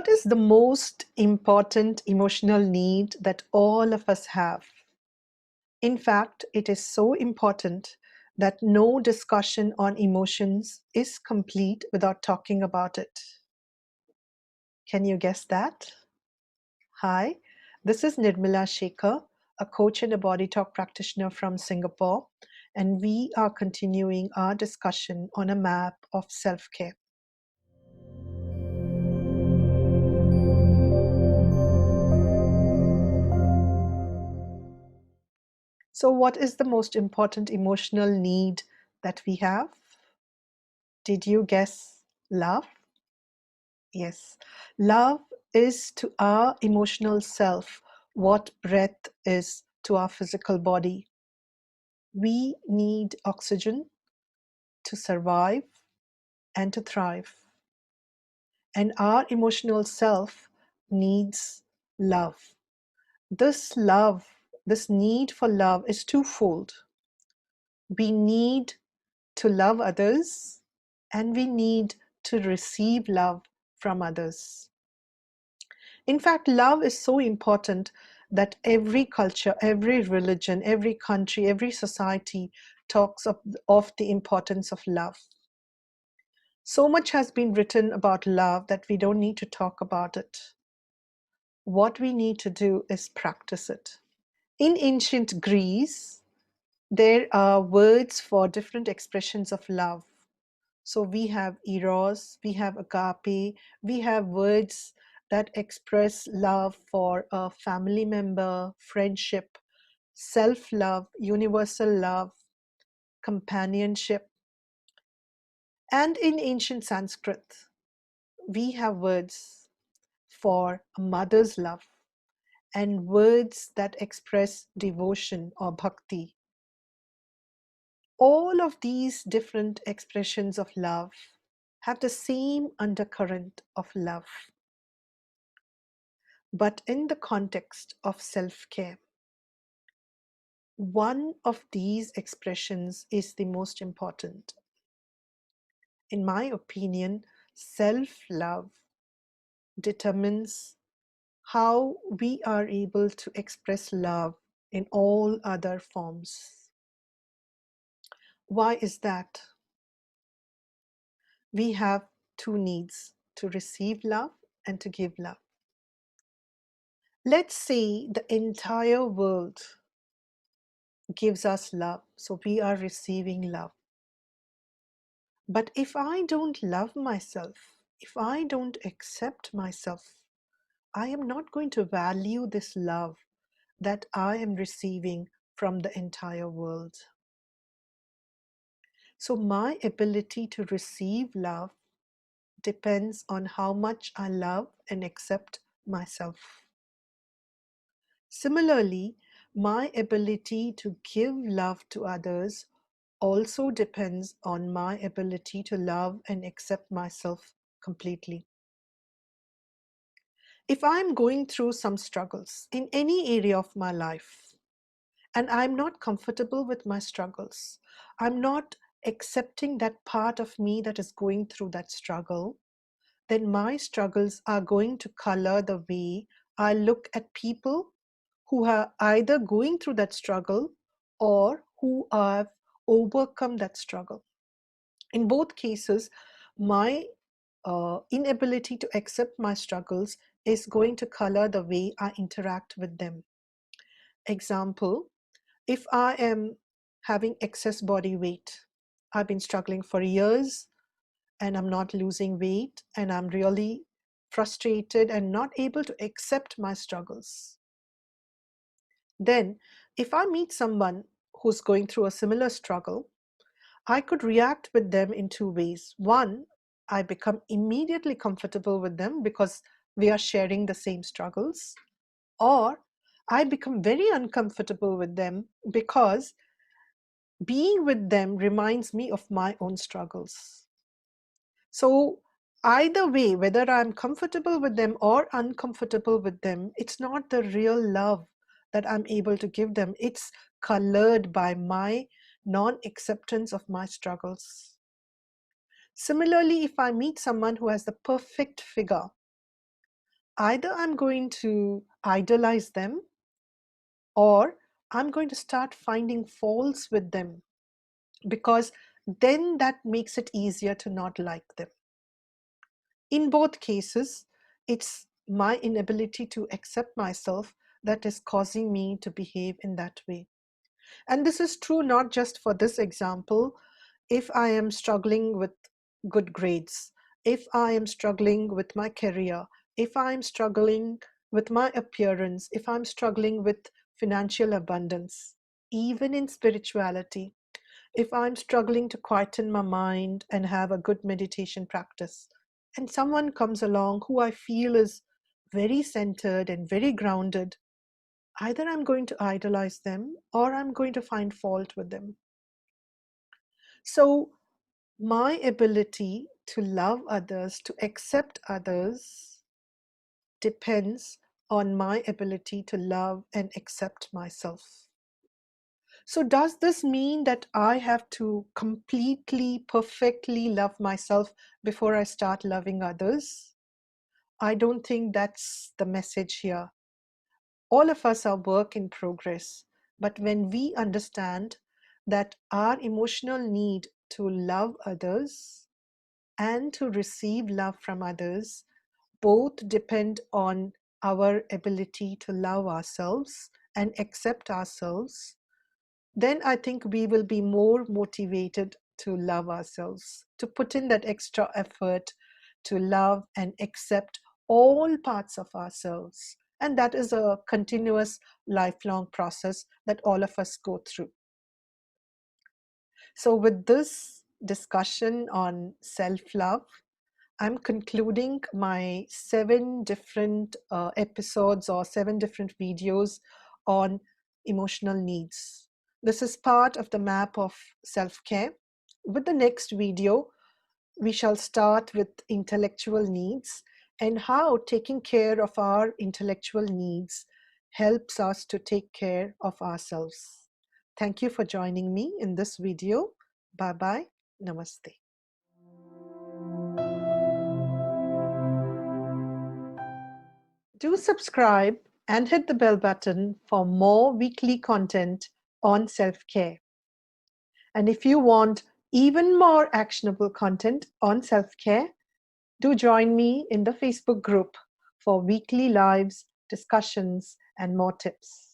What is the most important emotional need that all of us have? In fact, it is so important that no discussion on emotions is complete without talking about it. Can you guess that? Hi, this is Nirmala Shekhar, a coach and a body talk practitioner from Singapore, and we are continuing our discussion on a map of self care. So, what is the most important emotional need that we have? Did you guess love? Yes. Love is to our emotional self what breath is to our physical body. We need oxygen to survive and to thrive. And our emotional self needs love. This love, this need for love is twofold. We need to love others and we need to receive love from others. In fact, love is so important that every culture, every religion, every country, every society talks of the importance of love. So much has been written about love that we don't need to talk about it. What we need to do is practice it. In ancient Greece, there are words for different expressions of love. So we have eros, we have agape, we have words that express love for a family member, friendship, self-love, universal love, companionship. And in ancient Sanskrit, we have words for a mother's love and words that express devotion or bhakti. All of these different expressions of love have the same undercurrent of love, but in the context of self-care. One of these expressions is the most important. In my opinion, self-love determines how we are able to express love in all other forms. Why is that? We have two needs: to receive love and to give love. Let's say the entire world gives us love, so we are receiving love. But if I don't love myself, if I don't accept myself, I am not going to value this love that I am receiving from the entire world. So my ability to receive love depends on how much I love and accept myself. Similarly, my ability to give love to others also depends on my ability to love and accept myself completely. If I'm going through some struggles in any area of my life, and I'm not comfortable with my struggles, I'm not accepting that part of me that is going through that struggle, then my struggles are going to color the way I look at people who are either going through that struggle or who have overcome that struggle. In both cases, my inability to accept my struggles is going to color the way I interact with them. Example, if I am having excess body weight, I've been struggling for years and I'm not losing weight and I'm really frustrated and not able to accept my struggles. Then, if I meet someone who's going through a similar struggle, I could react with them in two ways. One, I become immediately comfortable with them because we are sharing the same struggles. Or I become very uncomfortable with them because being with them reminds me of my own struggles. So either way, whether I'm comfortable with them or uncomfortable with them, it's not the real love that I'm able to give them. It's colored by my non-acceptance of my struggles. Similarly, if I meet someone who has the perfect figure, Either I'm going to idolize them, or I'm going to start finding faults with them, because then that makes it easier to not like them. In both cases, it's my inability to accept myself that is causing me to behave in that way. And this is true not just for this example. If I am struggling with good grades, if I am struggling with my career, if I'm struggling with my appearance, if I'm struggling with financial abundance, even in spirituality, if I'm struggling to quieten my mind and have a good meditation practice, and someone comes along who I feel is very centered and very grounded, either I'm going to idolize them or I'm going to find fault with them. So, my ability to love others, to accept others, depends on my ability to love and accept myself. So, does this mean that I have to completely, perfectly love myself before I start loving others? I don't think that's the message here. All of us are work in progress. But when we understand that our emotional need to love others and to receive love from others both depend on our ability to love ourselves and accept ourselves, then I think we will be more motivated to love ourselves, to put in that extra effort to love and accept all parts of ourselves. And that is a continuous, lifelong process that all of us go through. So, with this discussion on self love, I'm concluding my 7 different episodes or 7 different videos on emotional needs. This is part of the map of self care. With the next video, we shall start with intellectual needs and how taking care of our intellectual needs helps us to take care of ourselves. Thank you for joining me in this video. Bye bye. Namaste. Do subscribe and hit the bell button for more weekly content on self care. And if you want even more actionable content on self care, do join me in the Facebook group for weekly lives, discussions, and more tips.